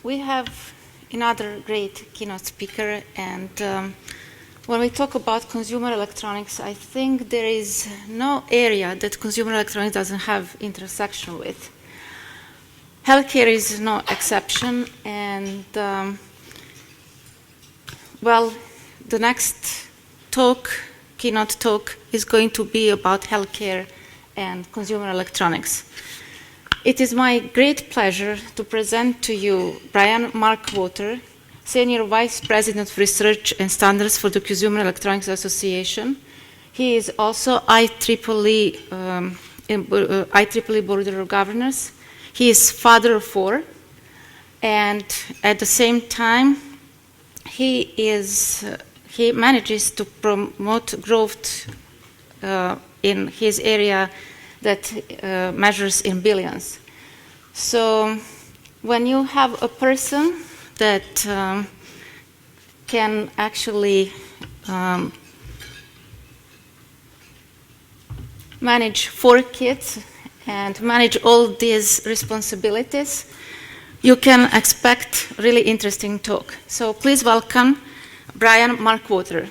we have another great keynote speaker, and when we talk about consumer electronics, I think there is no area that consumer electronics doesn't have intersection with. Healthcare is no exception, and well, the next keynote talk, is going to be about healthcare and consumer electronics. It is my great pleasure to present to you Brian Markwalter, Senior Vice President of Research and Standards for the Consumer Electronics Association. He is also IEEE Board of Governors. He is father of 4, and at the same time, he manages to promote growth in his area that measures in billions. So when you have a person that can actually manage 4 kids and manage all these responsibilities, you can expect really interesting talk. So please welcome Brian Markwalter.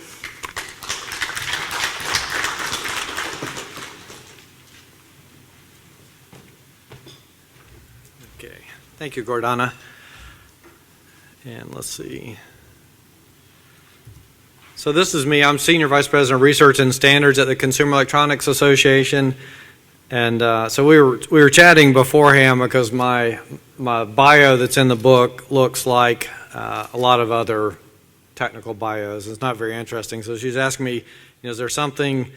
Okay, thank you, Gordana. And let's see. So this is me. I'm Senior Vice President of Research and Standards at the Consumer Electronics Association. And so we were chatting beforehand because my bio that's in the book looks like a lot of other technical bios. It's not very interesting. So she's asking me, is there something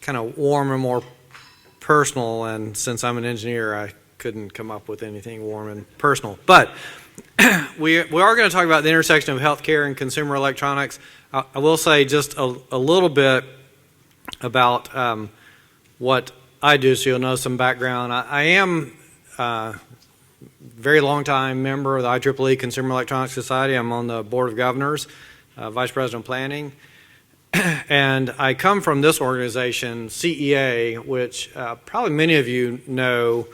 kind of warm and more personal? And since I'm an engineer, I couldn't come up with anything warm and personal. But we are going to talk about the intersection of healthcare and consumer electronics. I will say just a little bit about what I do, so you'll know some background. I am a very long time member of the IEEE Consumer Electronics Society. I'm on the Board of Governors, Vice President of Planning. And I come from this organization, CEA, which probably many of you know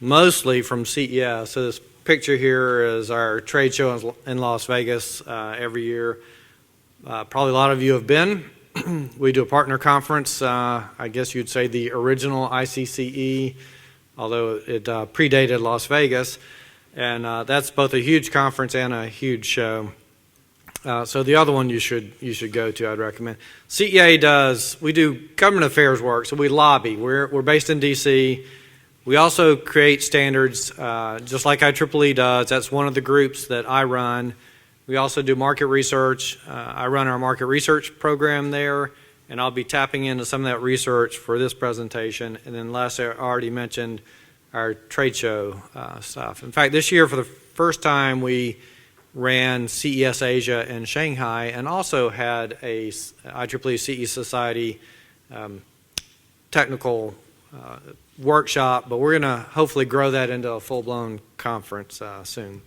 mostly from CES. So this picture here is our trade show in Las Vegas every year. Probably a lot of you have been. We do a partner conference, I guess you'd say the original ICCE, although it predated Las Vegas. And that's both a huge conference and a huge show. So the other one you should go to, I'd recommend. CEA we do government affairs work, so we lobby. We're based in DC. We also create standards, just like IEEE does. That's one of the groups that I run. We also do market research. I run our market research program there, and I'll be tapping into some of that research for this presentation. And then last, I already mentioned our trade show stuff. In fact, this year, for the first time, we ran CES Asia in Shanghai and also had a IEEE CE Society technical workshop, but we're going to hopefully grow that into a full-blown conference soon.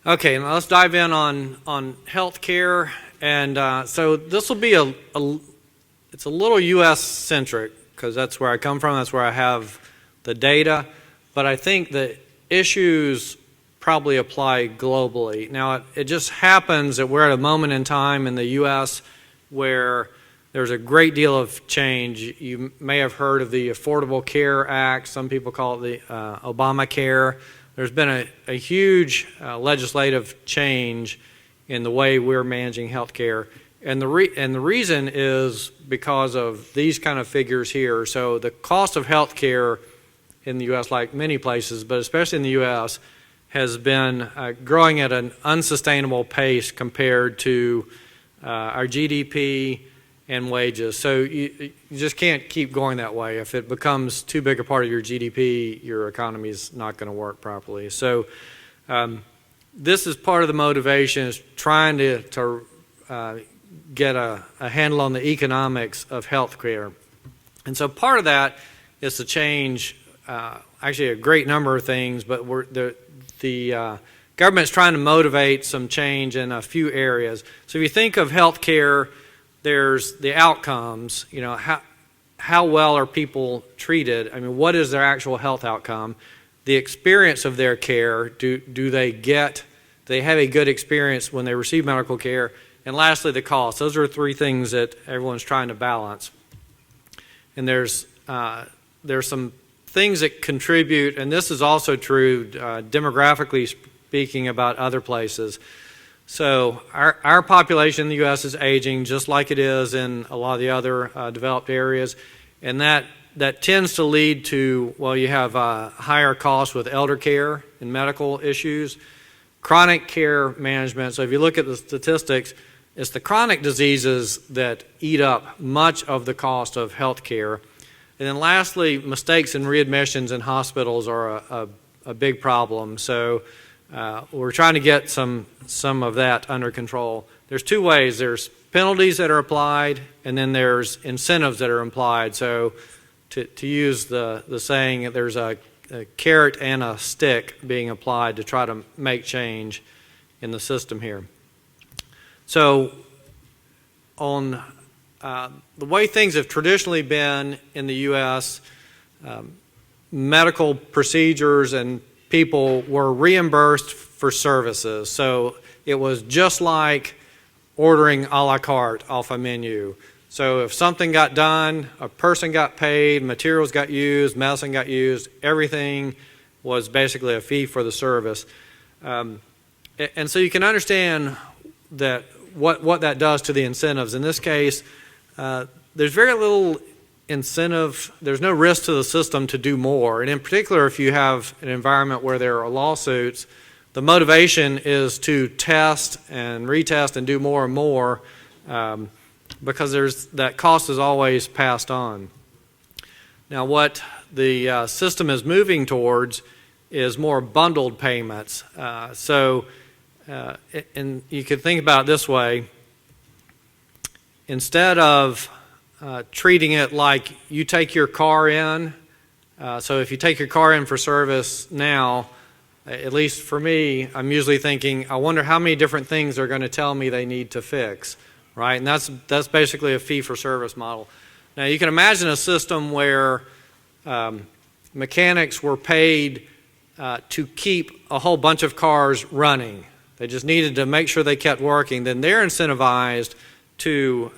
Okay, now let's dive in on healthcare, and so this will be it's a little U.S. centric because that's where I come from, that's where I have the data, but I think the issues probably apply globally. Now it just happens that we're at a moment in time in the U.S. where there's a great deal of change. You may have heard of the Affordable Care Act. Some people call it the Obamacare. There's been a huge legislative change in the way we're managing healthcare, and the reason is because of these kind of figures here. So the cost of healthcare in the U.S., like many places, but especially in the U.S., has been growing at an unsustainable pace compared to our GDP and wages. So you just can't keep going that way. If it becomes too big a part of your GDP, your economy is not going to work properly. So this is part of the motivation, is trying to get a handle on the economics of healthcare. And so part of that is to change actually a great number of things, but the government's trying to motivate some change in a few areas. So if you think of healthcare, there's the outcomes, how well are people treated? I mean, what is their actual health outcome? the experience of their care. Do they have a good experience when they receive medical care? And lastly, the cost. Those are three things that everyone's trying to balance. And there's some things that contribute, and this is also true demographically speaking about other places. So our population in the U.S. is aging just like it is in a lot of the other developed areas, and that tends to lead to, well, you have higher costs with elder care and medical issues, chronic care management. So if you look at the statistics, it's the chronic diseases that eat up much of the cost of health care. And then lastly, mistakes in readmissions in hospitals are a big problem. So we're trying to get some of that under control. There's two ways. There's penalties that are applied, and then there's incentives that are applied. So to use the saying, there's a carrot and a stick being applied to try to make change in the system here. So on the way things have traditionally been in the U.S., medical procedures and people were reimbursed for services. So it was just like ordering a la carte off a menu. So if something got done, a person got paid, materials got used, medicine got used, everything was basically a fee for the service. And so you can understand that what that does to the incentives. In this case, there's very little incentive, there's no risk to the system to do more. And in particular, if you have an environment where there are lawsuits, the motivation is to test and retest and do more and more because that cost is always passed on. Now what the system is moving towards is more bundled payments. And you could think about it this way. Instead of treating it like you take your car in, so if you take your car in for service now, at least for me, I'm usually thinking, I wonder how many different things they're going to tell me they need to fix, right? And that's basically a fee-for-service model. Now you can imagine a system where mechanics were paid to keep a whole bunch of cars running. They just needed to make sure they kept working. Then they're incentivized to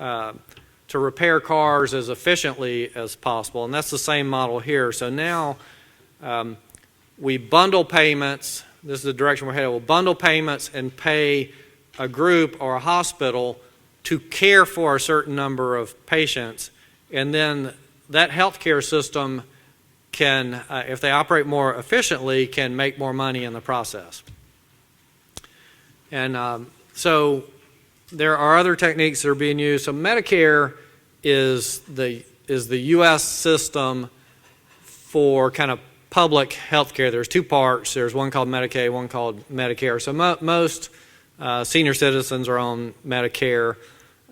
repair cars as efficiently as possible, and that's the same model here. So now we bundle payments. This is the direction we're headed. We'll bundle payments and pay a group or a hospital to care for a certain number of patients, and then that healthcare system can, if they operate more efficiently, can make more money in the process. And so there are other techniques that are being used. So Medicare is the U.S. system for kind of public health care. There's two parts. There's one called Medicaid, one called Medicare. So most senior citizens are on Medicare.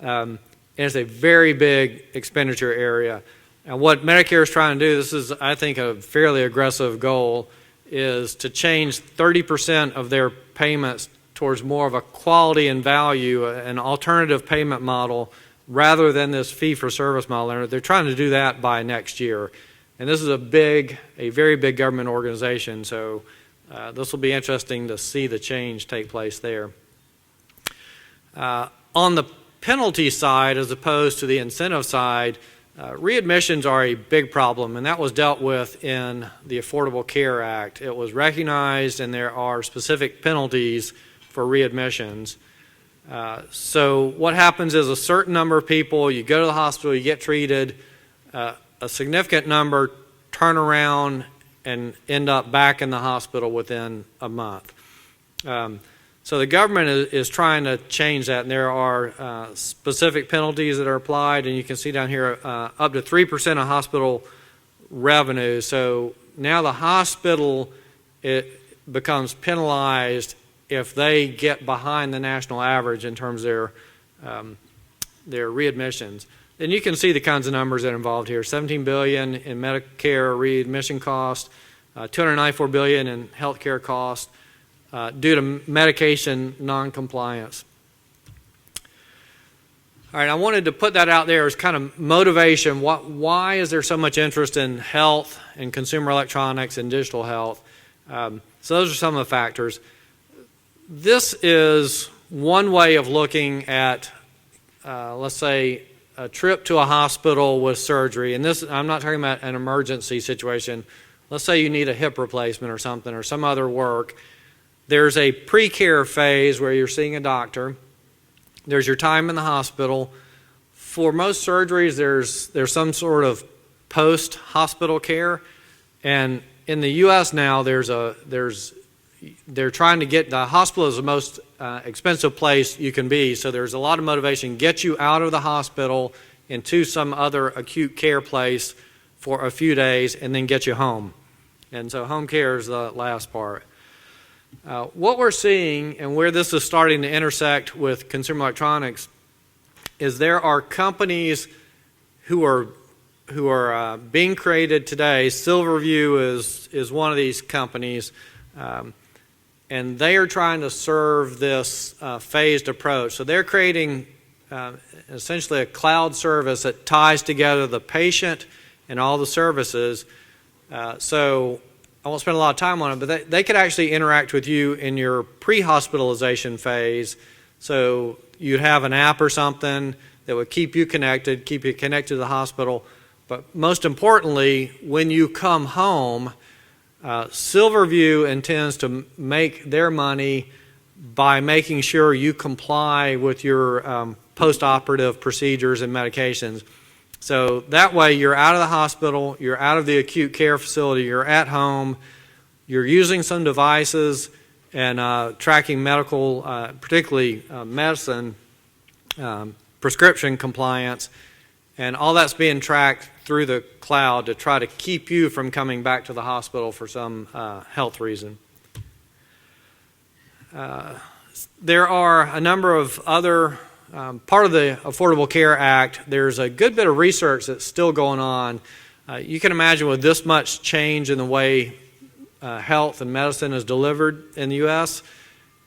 And it's a very big expenditure area. And what Medicare is trying to do, this is, I think, a fairly aggressive goal, is to change 30% of their payments towards more of a quality and value, an alternative payment model, rather than this fee-for-service model. And they're trying to do that by next year. And this is a very big government organization, so this will be interesting to see the change take place there. On the penalty side, as opposed to the incentive side, readmissions are a big problem, and that was dealt with in the Affordable Care Act. It was recognized, and there are specific penalties for readmissions. So what happens is a certain number of people, you go to the hospital, you get treated, a significant number turn around and end up back in the hospital within a month. So the government is trying to change that, and there are specific penalties that are applied, and you can see down here up to 3% of hospital revenue. So now the hospital, it becomes penalized if they get behind the national average in terms of their readmissions. And you can see the kinds of numbers that are involved here. $17 billion in Medicare readmission costs, $294 billion in health care costs due to medication noncompliance. All right, I wanted to put that out there as kind of motivation. Why is there so much interest in health and consumer electronics and digital health? So those are some of the factors. This is one way of looking at, let's say, a trip to a hospital with surgery. And this, I'm not talking about an emergency situation. Let's say you need a hip replacement or something, or some other work. There's a pre-care phase where you're seeing a doctor. There's your time in the hospital. For most surgeries, there's some sort of post-hospital care. And in the U.S. now, they're trying to get, the hospital is the most expensive place you can be, so there's a lot of motivation, get you out of the hospital into some other acute care place for a few days and then get you home. And so home care is the last part. What we're seeing, and where this is starting to intersect with consumer electronics, is there are companies who are being created today. SilverView is one of these companies. And they are trying to serve this phased approach. So they're creating essentially a cloud service that ties together the patient and all the services. So I won't spend a lot of time on it, but they could actually interact with you in your pre-hospitalization phase. So you'd have an app or something that would keep you connected to the hospital. But most importantly, when you come home, SilverView intends to make their money by making sure you comply with your post-operative procedures and medications. So that way you're out of the hospital, you're out of the acute care facility, you're at home, you're using some devices and tracking medical, particularly medicine, prescription compliance, and all that's being tracked through the cloud to try to keep you from coming back to the hospital for some health reason. There are a number of other, part of the Affordable Care Act, there's a good bit of research that's still going on. You can imagine with this much change in the way health and medicine is delivered in the U.S.,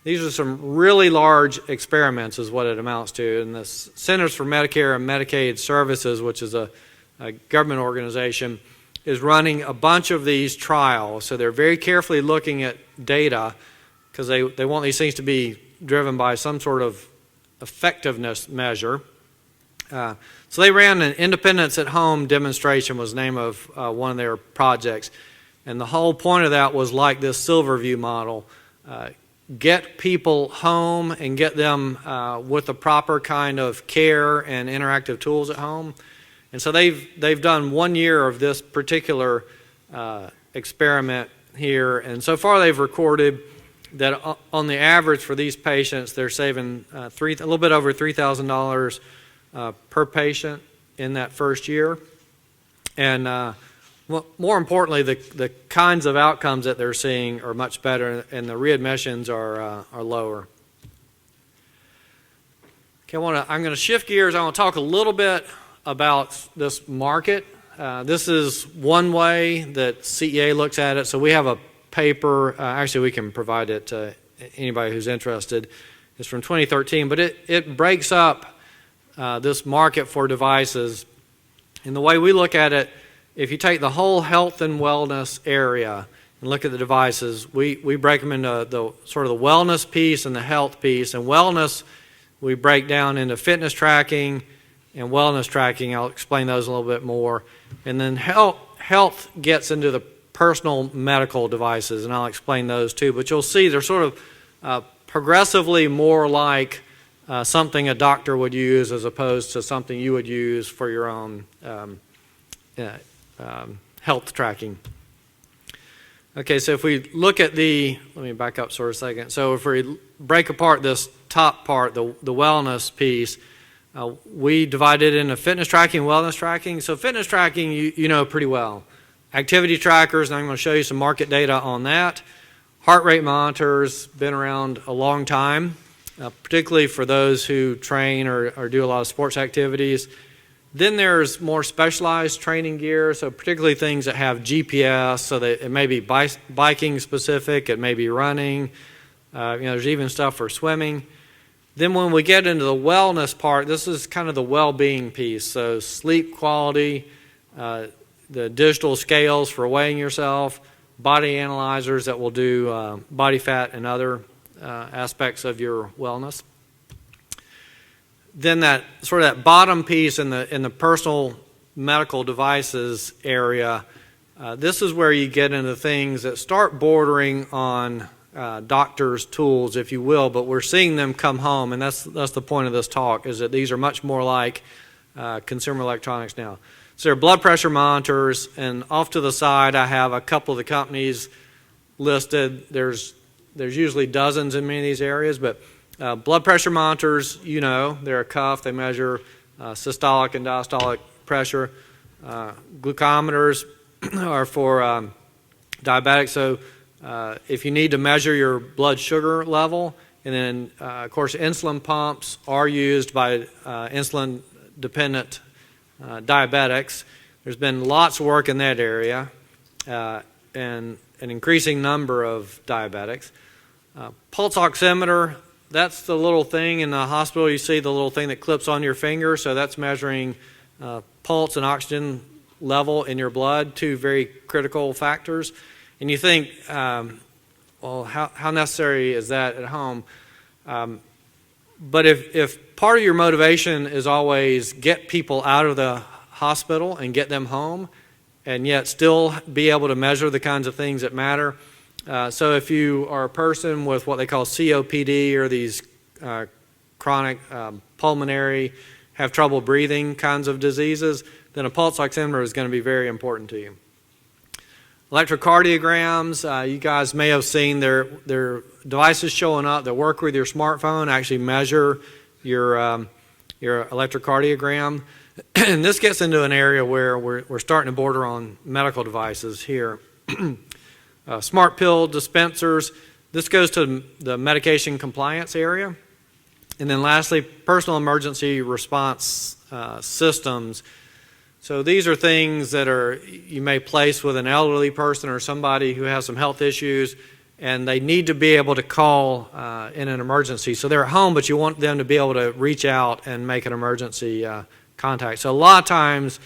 these are some really large experiments is what it amounts to. And the Centers for Medicare and Medicaid Services, which is a government organization, is running a bunch of these trials. So they're very carefully looking at data because they want these things to be driven by some sort of effectiveness measure. So they ran an Independence at Home demonstration was the name of one of their projects. And the whole point of that was like this SilverView model. Get people home and get them with the proper kind of care and interactive tools at home. And so they've done 1 year of this particular experiment here, and so far they've recorded that on the average for these patients they're saving a little bit over $3,000 per patient in that first year. And more importantly, the kinds of outcomes that they're seeing are much better, and the readmissions are lower. Okay, I'm going to shift gears. I want to talk a little bit about this market. This is one way that CEA looks at it. So we have a paper. Actually, we can provide it to anybody who's interested. It's from 2013, but it breaks up this market for devices. And the way we look at it, if you take the whole health and wellness area and look at the devices, we break them into the sort of the wellness piece and the health piece. And wellness, we break down into fitness tracking and wellness tracking. I'll explain those a little bit more. And then health gets into the personal medical devices, and I'll explain those too. But you'll see they're sort of progressively more like something a doctor would use as opposed to something you would use for your own health tracking. Okay, so if we look at let me back up for a second. So if we break apart this top part, the wellness piece, we divide it into fitness tracking and wellness tracking. So fitness tracking, you know pretty well. Activity trackers, and I'm going to show you some market data on that. Heart rate monitors, been around a long time, particularly for those who train or do a lot of sports activities. Then there's more specialized training gear, so particularly things that have GPS, so that it may be biking specific, it may be running. There's even stuff for swimming. Then when we get into the wellness part, this is kind of the well-being piece. So sleep quality, the digital scales for weighing yourself, body analyzers that will do body fat and other aspects of your wellness. Then that sort of that bottom piece in the personal medical devices area, this is where you get into things that start bordering on doctors' tools, if you will, but we're seeing them come home, and that's the point of this talk, is that these are much more like consumer electronics now. So there are blood pressure monitors, and off to the side I have a couple of the companies listed. There's usually dozens in many of these areas, but blood pressure monitors, you know, they're a cuff. They measure systolic and diastolic pressure. Glucometers are for diabetics, so if you need to measure your blood sugar level, and then, of course, insulin pumps are used by insulin-dependent diabetics. There's been lots of work in that area, and an increasing number of diabetics. Pulse oximeter, that's the little thing in the hospital. You see the little thing that clips on your finger, so that's measuring pulse and oxygen level in your blood, two very critical factors. And you think, well, how necessary is that at home? But if part of your motivation is always get people out of the hospital and get them home, and yet still be able to measure the kinds of things that matter. So if you are a person with what they call COPD, or these chronic pulmonary, have trouble breathing kinds of diseases, then a pulse oximeter is going to be very important to you. Electrocardiograms, you guys may have seen their devices showing up that work with your smartphone, actually measure your electrocardiogram. And this gets into an area where we're starting to border on medical devices here. Smart pill dispensers, this goes to the medication compliance area. And then lastly, personal emergency response systems. So these are things that you may place with an elderly person or somebody who has some health issues, and they need to be able to call in an emergency. So they're at home, but you want them to be able to reach out and make an emergency contact. So a lot of times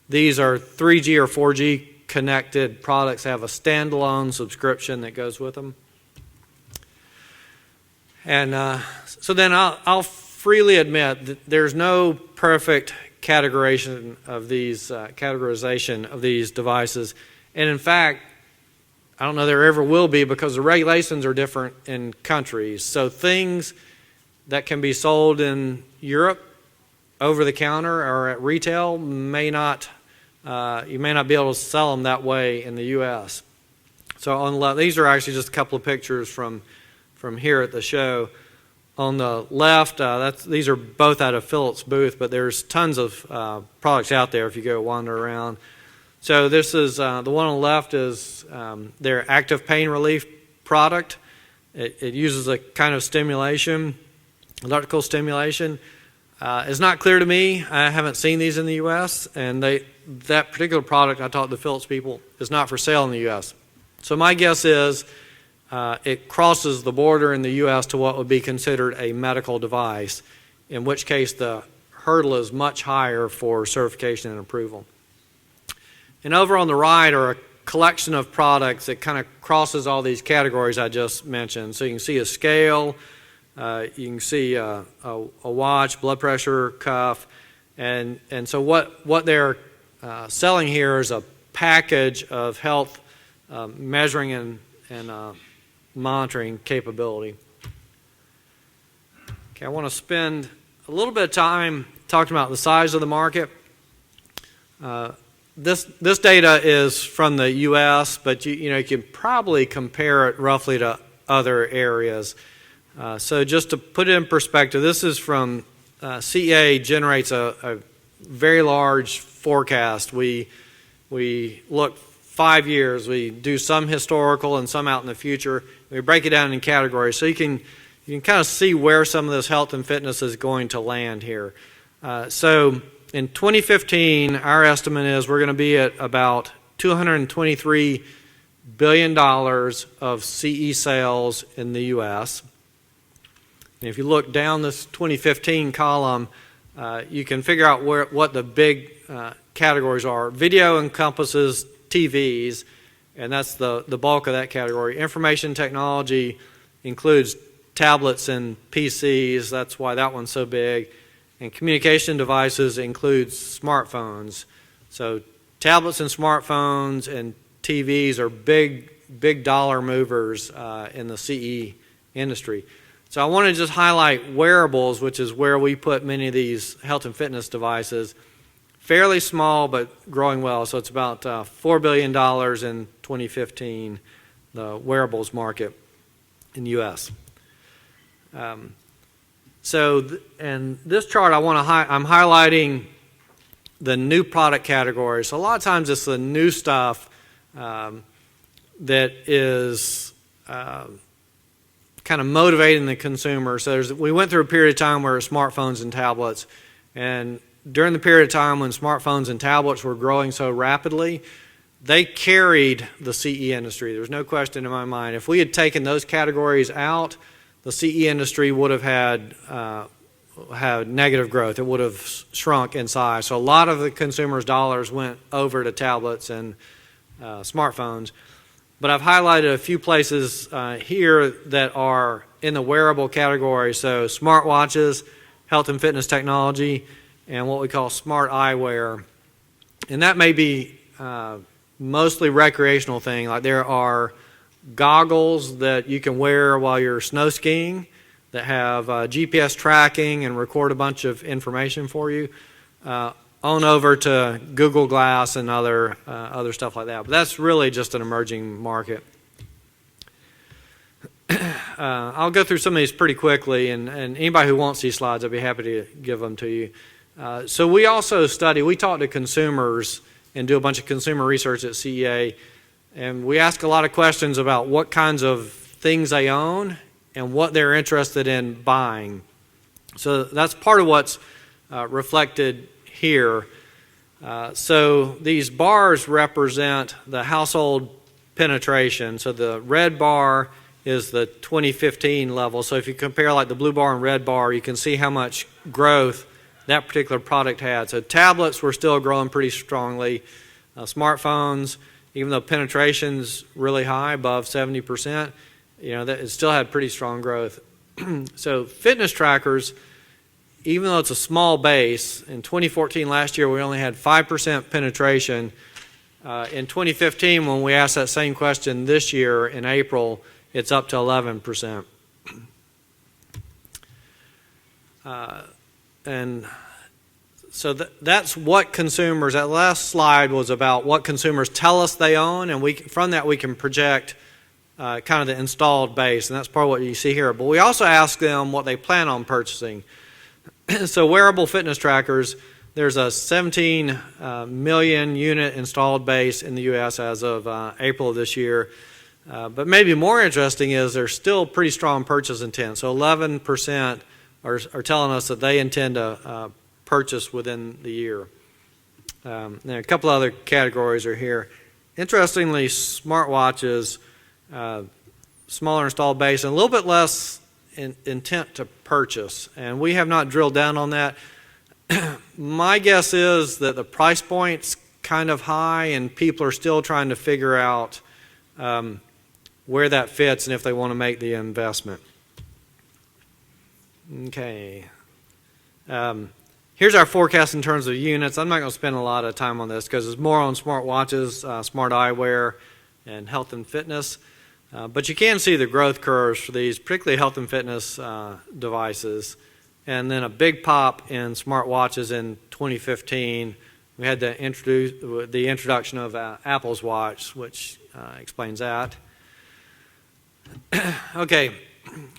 these are 3G or 4G connected products, have a standalone subscription that goes with them. And so then I'll freely admit that there's no perfect categorization of these devices, and in fact, I don't know there ever will be, because the regulations are different in countries. So things that can be sold in Europe over the counter or at retail you may not be able to sell them that way in the U.S. So these are actually just a couple of pictures from here at the show. On the left, these are both out of Philips' booth, but there's tons of products out there if you go wander around. So this is, the one on the left is their active pain relief product. It uses a kind of stimulation, electrical stimulation. It's not clear to me. I haven't seen these in the U.S., and that particular product, I talked to the Philips people, is not for sale in the U.S. So my guess is it crosses the border in the U.S. to what would be considered a medical device, in which case the hurdle is much higher for certification and approval. And over on the right are a collection of products that kind of crosses all these categories I just mentioned. So you can see a scale, you can see a watch, blood pressure cuff, and so what they're selling here is a package of health measuring and monitoring capability. Okay, I want to spend a little bit of time talking about the size of the market. This data is from the U.S., but you can probably compare it roughly to other areas. So just to put it in perspective, this is from CEA generates a very large forecast. We look 5 years. We do some historical and some out in the future. We break it down in categories, so you can kind of see where some of this health and fitness is going to land here. So in 2015, our estimate is we're going to be at about $223 billion of CE sales in the U.S. And if you look down this 2015 column, you can figure out what the big categories are. Video encompasses TVs, and that's the bulk of that category. Information technology includes tablets and PCs, that's why that one's so big. And communication devices includes smartphones. So tablets and smartphones and TVs are big dollar movers in the CE industry. So I want to just highlight wearables, which is where we put many of these health and fitness devices. Fairly small, but growing well. So it's about $4 billion in 2015, the wearables market in the U.S. And this chart, I'm highlighting the new product category. So a lot of times it's the new stuff that is kind of motivating the consumer. So we went through a period of time where it was smartphones and tablets, and during the period of time when smartphones and tablets were growing so rapidly, they carried the CE industry. There's no question in my mind. If we had taken those categories out, the CE industry would have had negative growth. It would have shrunk in size. So a lot of the consumers' dollars went over to tablets and smartphones. But I've highlighted a few places here that are in the wearable category. So smartwatches, health and fitness technology, and what we call smart eyewear. And that may be mostly recreational thing. Like there are goggles that you can wear while you're snow skiing that have GPS tracking and record a bunch of information for you. On over to Google Glass and other stuff like that. But that's really just an emerging market. I'll go through some of these pretty quickly, and anybody who wants these slides, I'd be happy to give them to you. So we also we talk to consumers and do a bunch of consumer research at CEA, and we ask a lot of questions about what kinds of things they own and what they're interested in buying. So that's part of what's reflected here. So these bars represent the household penetration. So the red bar is the 2015 level. So if you compare like the blue bar and red bar, you can see how much growth that particular product had. So tablets were still growing pretty strongly. Smartphones, even though penetration's really high, above 70%, it still had pretty strong growth. So fitness trackers, even though it's a small base, in 2014 last year we only had 5% penetration. In 2015, when we asked that same question this year in April, it's up to 11%. And so that's what consumers, that last slide was about what consumers tell us they own, and from that we can project kind of the installed base, and that's part of what you see here. But we also ask them what they plan on purchasing. So wearable fitness trackers, there's a 17 million unit installed base in the U.S. as of April of this year. But maybe more interesting is there's still pretty strong purchase intent. So 11% are telling us that they intend to purchase within the year. And a couple other categories are here. Interestingly, smartwatches, smaller installed base, and a little bit less intent to purchase. And we have not drilled down on that. My guess is that the price point's kind of high and people are still trying to figure out where that fits and if they want to make the investment. Okay. Here's our forecast in terms of units. I'm not going to spend a lot of time on this because it's more on smartwatches, smart eyewear, and health and fitness. But you can see the growth curves for these, particularly health and fitness devices. And then a big pop in smartwatches in 2015. We had the introduction of Apple's Watch, which explains that. Okay,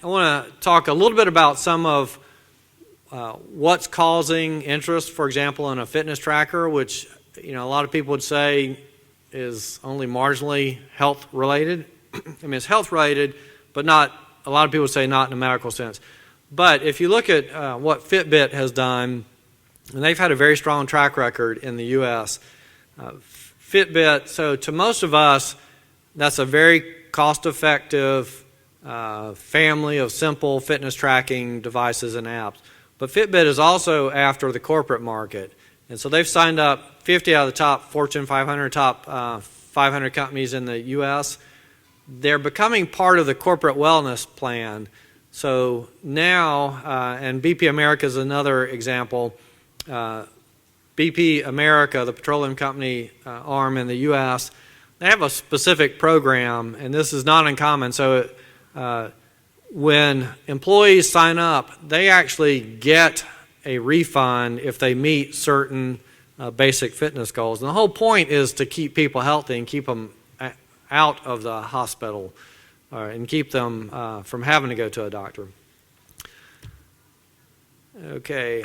I want to talk a little bit about some of what's causing interest, for example, in a fitness tracker, which a lot of people would say is only marginally health related. I mean, it's health related, but not, a lot of people say not in a medical sense. But if you look at what Fitbit has done, and they've had a very strong track record in the U.S. Fitbit, so to most of us, that's a very cost-effective family of simple fitness tracking devices and apps. But Fitbit is also after the corporate market. And so they've signed up 50 out of the top Fortune 500, top 500 companies in the U.S., they're becoming part of the corporate wellness plan. So now, and BP America is another example, BP America, the petroleum company arm in the U.S., they have a specific program, and this is not uncommon. So when employees sign up, they actually get a refund if they meet certain basic fitness goals. And the whole point is to keep people healthy and keep them out of the hospital and keep them from having to go to a doctor. Okay,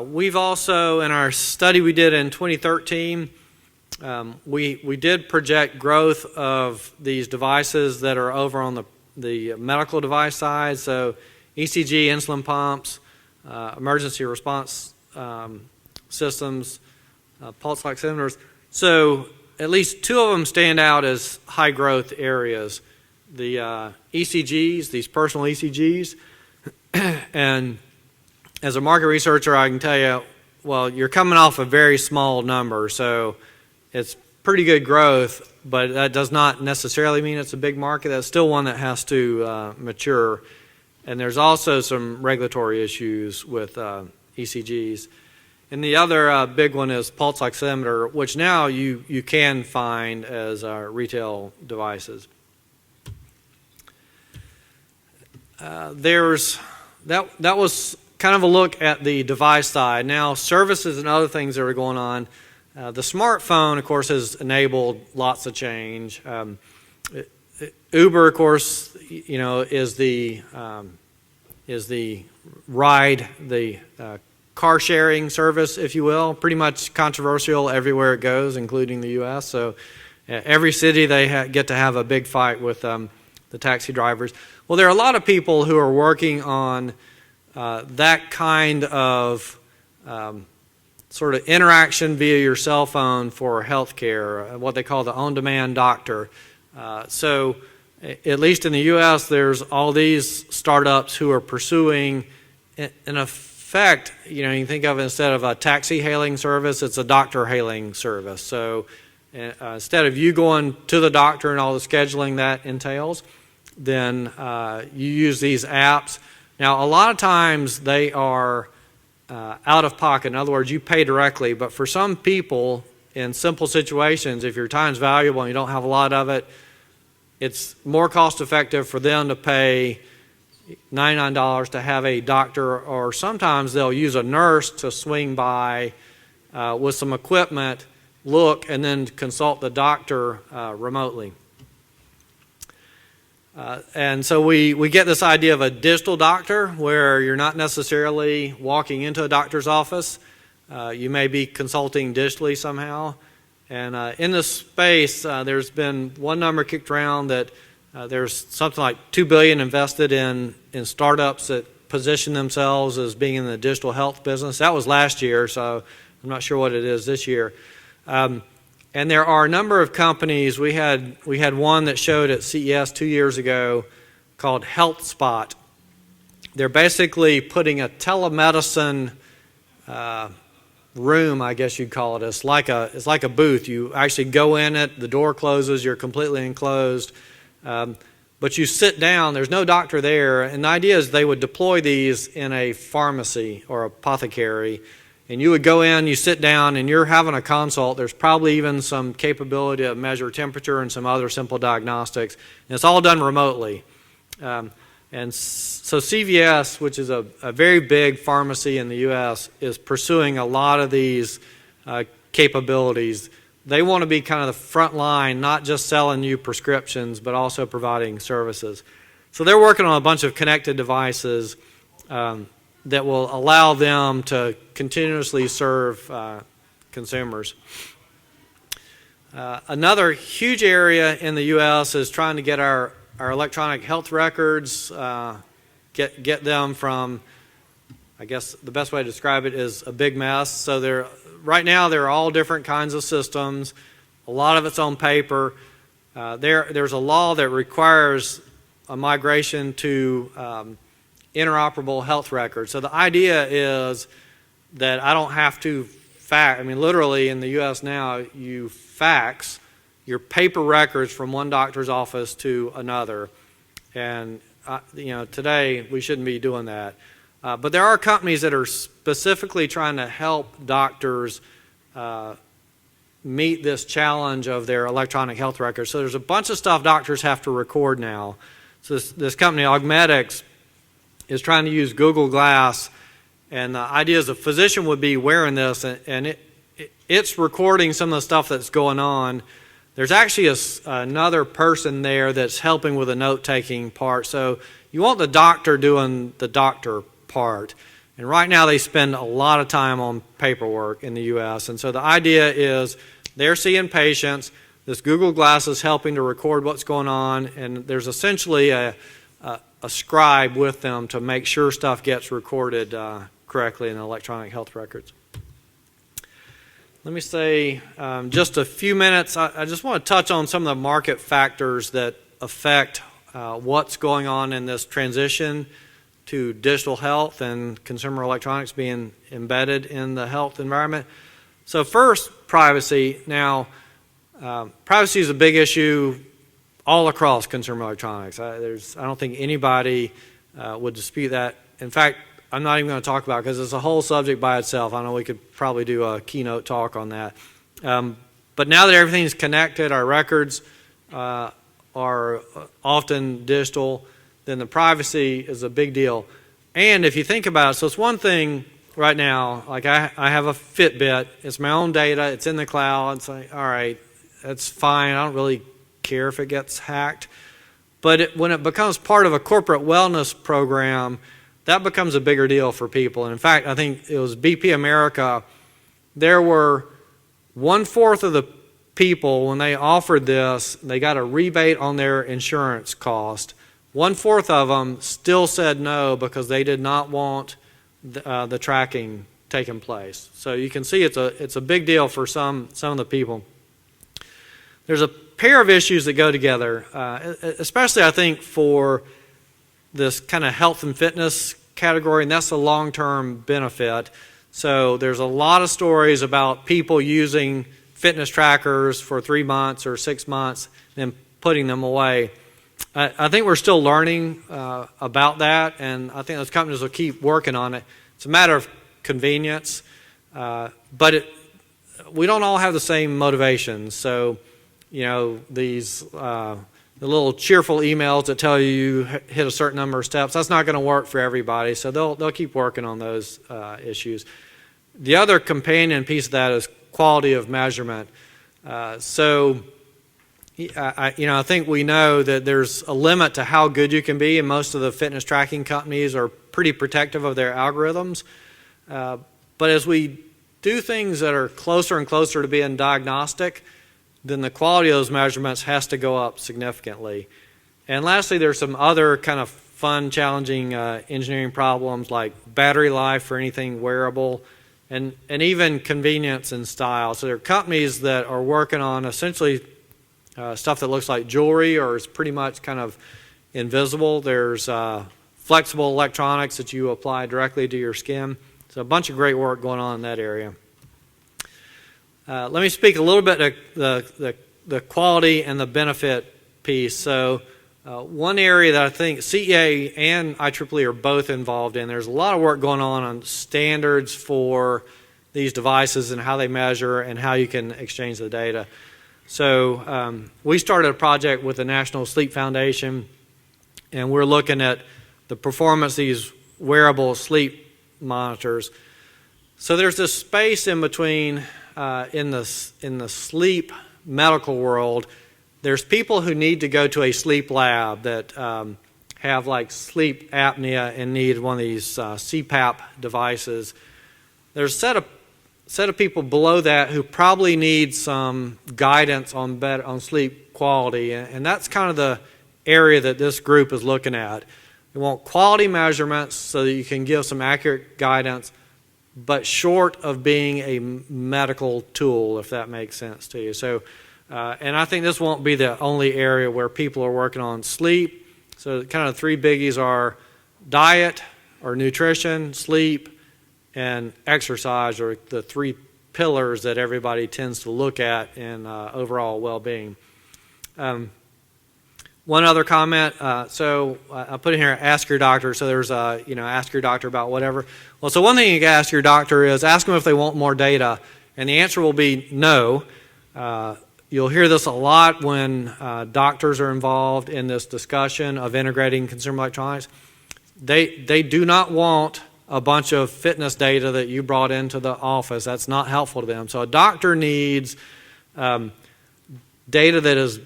we've also, in our study we did in 2013, we did project growth of these devices that are over on the medical device side, so ECG, insulin pumps, emergency response systems, pulse oximeters. So at least two of them stand out as high growth areas. The ECGs, these personal ECGs, and as a market researcher I can tell you, well, you're coming off a very small number, so it's pretty good growth, but that does not necessarily mean it's a big market. That's still one that has to mature. And there's also some regulatory issues with ECGs. And the other big one is pulse oximeter, which now you can find as retail devices. That was kind of a look at the device side. Now, services and other things that are going on. The smartphone, of course, has enabled lots of change. Uber, of course, is the ride, the car sharing service, if you will. Pretty much controversial everywhere it goes, including the U.S. So every city they get to have a big fight with the taxi drivers. Well, there are a lot of people who are working on that kind of sort of interaction via your cell phone for healthcare, what they call the on-demand doctor. So at least in the U.S., there's all these startups who are pursuing, in effect, you can think of it instead of a taxi hailing service, it's a doctor hailing service. So instead of you going to the doctor and all the scheduling that entails, then you use these apps. Now, a lot of times they are out of pocket. In other words, you pay directly. But for some people, in simple situations, if your time's valuable and you don't have a lot of it, it's more cost effective for them to pay $99 to have a doctor, or sometimes they'll use a nurse to swing by with some equipment, look, and then consult the doctor remotely. And so we get this idea of a digital doctor where you're not necessarily walking into a doctor's office. You may be consulting digitally somehow. And in this space, there's been one number kicked around that there's something like $2 billion invested in startups that position themselves as being in the digital health business. That was last year, so I'm not sure what it is this year. And there are a number of companies. We had one that showed at CES 2 years ago called HealthSpot. They're basically putting a telemedicine room, I guess you'd call it. It's like a booth. You actually go in it, the door closes, you're completely enclosed. But you sit down, there's no doctor there, and the idea is they would deploy these in a pharmacy or apothecary. And you would go in, you sit down, and you're having a consult. There's probably even some capability to measure temperature and some other simple diagnostics. And it's all done remotely. And so CVS, which is a very big pharmacy in the U.S., is pursuing a lot of these capabilities. They want to be kind of the front line, not just selling you prescriptions, but also providing services. So they're working on a bunch of connected devices that will allow them to continuously serve consumers. Another huge area in the U.S. is trying to get our electronic health records, get them from, I guess the best way to describe it is a big mess. So right now there are all different kinds of systems. A lot of it's on paper. There's a law that requires a migration to interoperable health records. So the idea is that I don't have to fax. I mean, literally in the U.S. now, you fax your paper records from one doctor's office to another. And today we shouldn't be doing that. But there are companies that are specifically trying to help doctors meet this challenge of their electronic health records. So there's a bunch of stuff doctors have to record now. So this company, Augmetics, is trying to use Google Glass, and the idea is a physician would be wearing this, and it's recording some of the stuff that's going on. There's actually another person there that's helping with the note-taking part. So you want the doctor doing the doctor part. And right now they spend a lot of time on paperwork in the U.S. And so the idea is they're seeing patients. This Google Glass is helping to record what's going on, and there's essentially a scribe with them to make sure stuff gets recorded correctly in the electronic health records. Let me say just a few minutes. I just want to touch on some of the market factors that affect what's going on in this transition to digital health and consumer electronics being embedded in the health environment. So first, privacy. Now, privacy is a big issue all across consumer electronics. I don't think anybody would dispute that. In fact, I'm not even going to talk about it because it's a whole subject by itself. I know we could probably do a keynote talk on that. But now that everything's connected, our records are often digital, then the privacy is a big deal. And if you think about it, so it's one thing right now, like I have a Fitbit, it's my own data, it's in the cloud, it's like, all right, that's fine, I don't really care if it gets hacked. But when it becomes part of a corporate wellness program, that becomes a bigger deal for people. And in fact, I think it was BP America, there were 1/4 of the people, when they offered this, they got a rebate on their insurance cost. 1/4 of them still said no because they did not want the tracking taking place. So you can see it's a big deal for some of the people. There's a pair of issues that go together, especially I think for this kind of health and fitness category, and that's a long-term benefit. So there's a lot of stories about people using fitness trackers for 3 months or 6 months and putting them away. I think we're still learning about that, and I think those companies will keep working on it. It's a matter of convenience, but we don't all have the same motivations. So, these the little cheerful emails that tell you hit a certain number of steps, that's not going to work for everybody. So they'll keep working on those issues. The other companion piece of that is quality of measurement. I think we know that there's a limit to how good you can be, and most of the fitness tracking companies are pretty protective of their algorithms. But as we do things that are closer and closer to being diagnostic, then the quality of those measurements has to go up significantly. And lastly, there's some other kind of fun, challenging engineering problems like battery life for anything wearable, and even convenience and style. So there are companies that are working on essentially stuff that looks like jewelry or is pretty much kind of invisible. There's flexible electronics that you apply directly to your skin. So a bunch of great work going on in that area. Let me speak a little bit of the quality and the benefit piece. So one area that I think CEA and IEEE are both involved in, there's a lot of work going on standards for these devices and how they measure and how you can exchange the data. So we started a project with the National Sleep Foundation, and we're looking at the performance of these wearable sleep monitors. So there's this space in between in the sleep medical world. There's people who need to go to a sleep lab that have like sleep apnea and need one of these CPAP devices. There's a set of people below that who probably need some guidance on sleep quality, and that's kind of the area that this group is looking at. We want quality measurements so that you can give some accurate guidance, but short of being a medical tool, if that makes sense to you. So, and I think this won't be the only area where people are working on sleep. So kind of the 3 biggies are diet or nutrition, sleep, and exercise are the 3 pillars that everybody tends to look at in overall well-being. One other comment. So I put in here, ask your doctor. So there's ask your doctor about whatever. Well, so one thing you can ask your doctor is ask them if they want more data, and the answer will be no. You'll hear this a lot when doctors are involved in this discussion of integrating consumer electronics. They do not want a bunch of fitness data that you brought into the office. That's not helpful to them. So a doctor needs data that is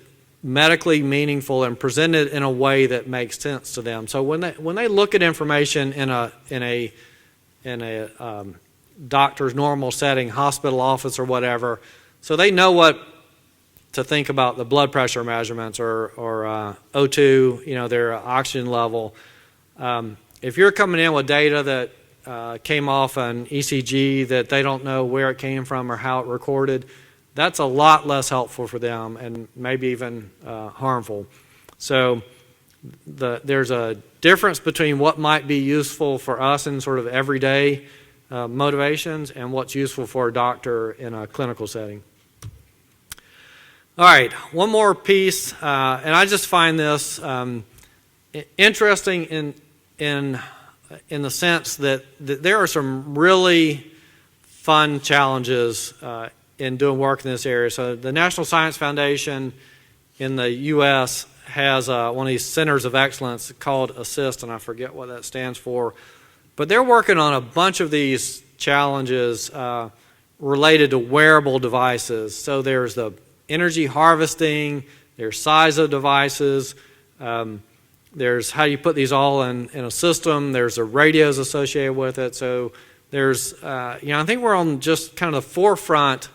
medically meaningful and presented in a way that makes sense to them. So when they look at information in a doctor's normal setting, hospital office or whatever, so they know what to think about the blood pressure measurements or O2, their oxygen level. If you're coming in with data that came off an ECG that they don't know where it came from or how it recorded, that's a lot less helpful for them and maybe even harmful. So there's a difference between what might be useful for us in sort of everyday motivations and what's useful for a doctor in a clinical setting. All right, one more piece, and I just find this interesting in the sense that there are some really fun challenges in doing work in this area. So the National Science Foundation in the U.S. has one of these centers of excellence called ASSIST, and I forget what that stands for. But they're working on a bunch of these challenges related to wearable devices. So there's the energy harvesting, there's size of devices, there's how you put these all in a system, there's the radios associated with it. So there's, I think we're on just kind of the forefront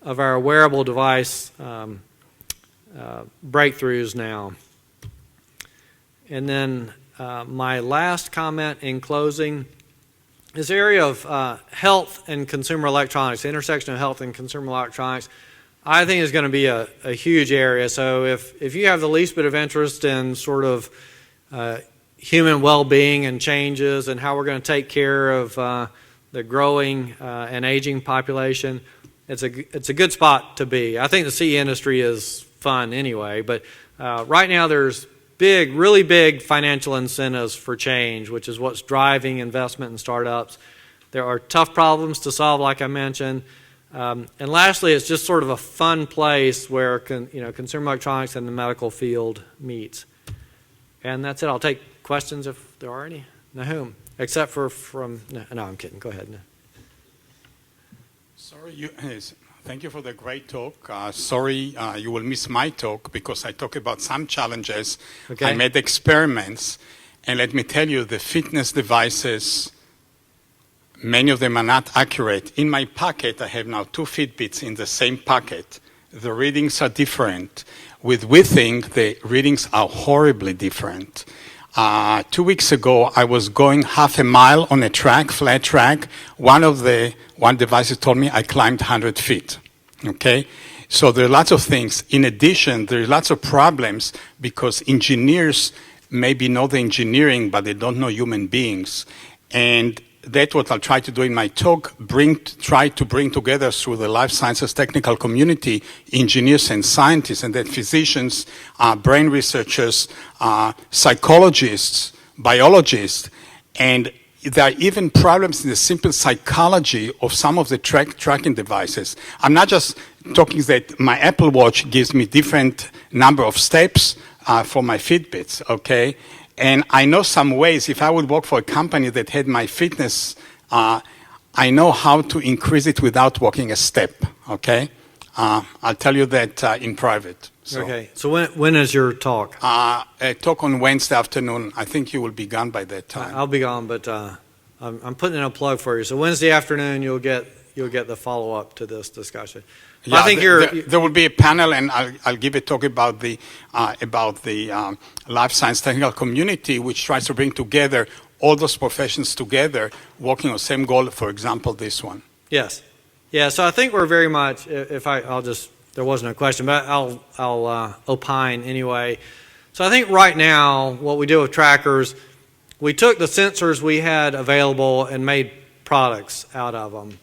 of our wearable device breakthroughs now. And then my last comment in closing is the area of health and consumer electronics, the intersection of health and consumer electronics, I think is going to be a huge area. So if you have the least bit of interest in sort of human well-being and changes and how we're going to take care of the growing and aging population, it's a good spot to be. I think the CE industry is fun anyway, but right now there's really big financial incentives for change, which is what's driving investment in startups. There are tough problems to solve, like I mentioned. And lastly, it's just sort of a fun place where consumer electronics and the medical field meets. And that's it. I'll take questions if there are any. Nahum, except for no, I'm kidding. Go ahead. No. Sorry, thank you for the great talk. Sorry, you will miss my talk because I talk about some challenges. Okay. I made experiments, and let me tell you, the fitness devices, many of them are not accurate. In my pocket, I have now 2 Fitbits in the same pocket. The readings are different. With WeThink, the readings are horribly different. 2 weeks ago, I was going half a mile on a track, flat track. One device told me I climbed 100 feet. Okay? So there are lots of things. In addition, there are lots of problems because engineers maybe know the engineering, but they don't know human beings. And that's what I'll try to do in my talk, try to bring together through the life sciences technical community, engineers and scientists, and then physicians, brain researchers, psychologists, biologists, and there are even problems in the simple psychology of some of the tracking devices. I'm not just talking that my Apple Watch gives me different number of steps for my Fitbits, okay? And I know some ways, if I would work for a company that had my fitness, I know how to increase it without walking a step, okay? I'll tell you that in private. So, okay, so when is your talk? A talk on Wednesday afternoon. I think you will be gone by that time. I'll be gone, but I'm putting in a plug for you. So Wednesday afternoon, you'll get the follow-up to this discussion. Yeah, I think there will be a panel, and I'll give a talk about the life science technical community, which tries to bring together all those professions together, working on the same goal. For example, this one. Yes, yeah. So I think we're very much. There wasn't a question, but I'll opine anyway. So I think right now, what we do with trackers, we took the sensors we had available and made products out of them.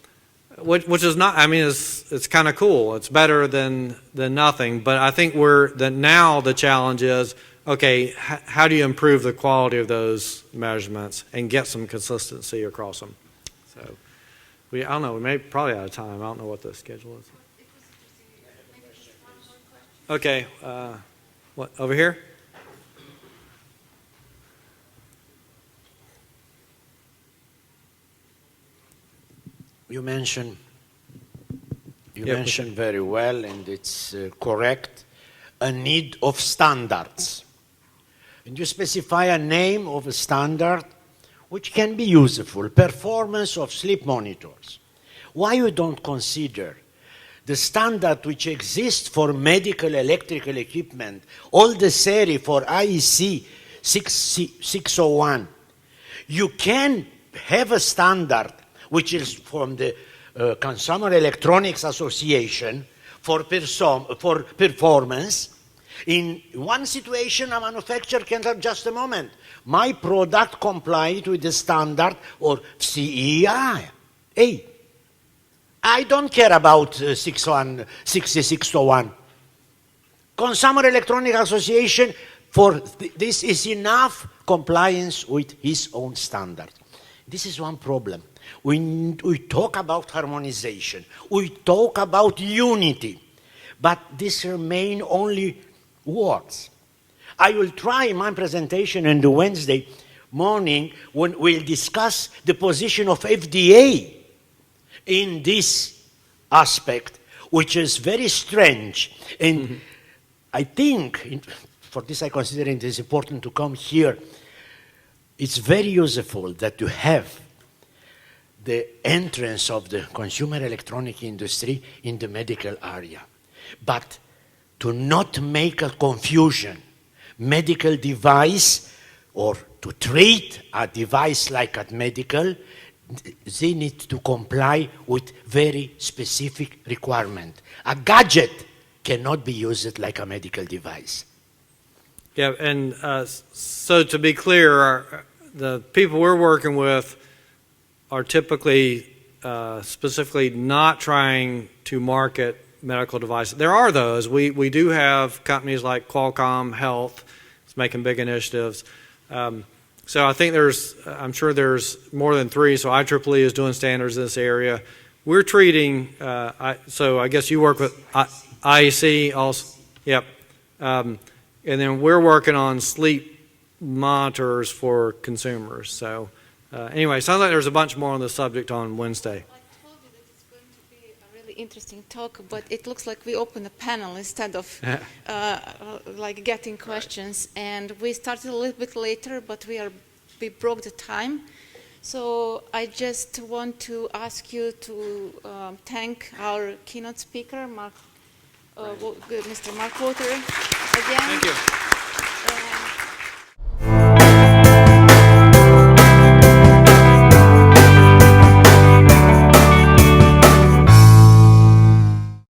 which is not, I mean, it's kind of cool. It's better than nothing. But I think now the challenge is, okay, how do you improve the quality of those measurements and get some consistency across them? So I don't know, we may probably out of time. I don't know what the schedule is. Okay, what, over here? You mentioned very well, and it's correct, a need of standards. And you specify a name of a standard which can be useful, performance of sleep monitors. Why you don't consider the standard which exists for medical electrical equipment, all the series for IEEE 601? You can have a standard which is from the Consumer Electronics Association for performance. In one situation, a manufacturer can have just a moment. My product complied with the standard or CEI. I don't care about 6601. Consumer Electronic Association, for this is enough compliance with his own standard. This is one problem. We talk about harmonization. We talk about unity. But these remain only words. I will try in my presentation on the Wednesday morning when we'll discuss the position of FDA in this aspect, which is very strange. And I think, for this I consider it is important to come here, it's very useful that you have the entrance of the consumer electronic industry in the medical area. But to not make a confusion, medical device or to treat a device like a medical, they need to comply with very specific requirement. A gadget cannot be used like a medical device. Yeah, and so to be clear, the people we're working with are typically specifically not trying to market medical devices. There are those. We do have companies like Qualcomm Health is making big initiatives. So I think I'm sure there's more than 3. So IEEE is doing standards in this area. We're treating, so I guess you work with IEC also. Yep. And then we're working on sleep monitors for consumers. So anyway, sounds like there's a bunch more on the subject on Wednesday. Interesting talk, but it looks like we opened a panel instead of like getting questions, and we started a little bit later, but we broke the time. So I just want to ask you to thank our keynote speaker, Mr. Markwalter, again. Thank you.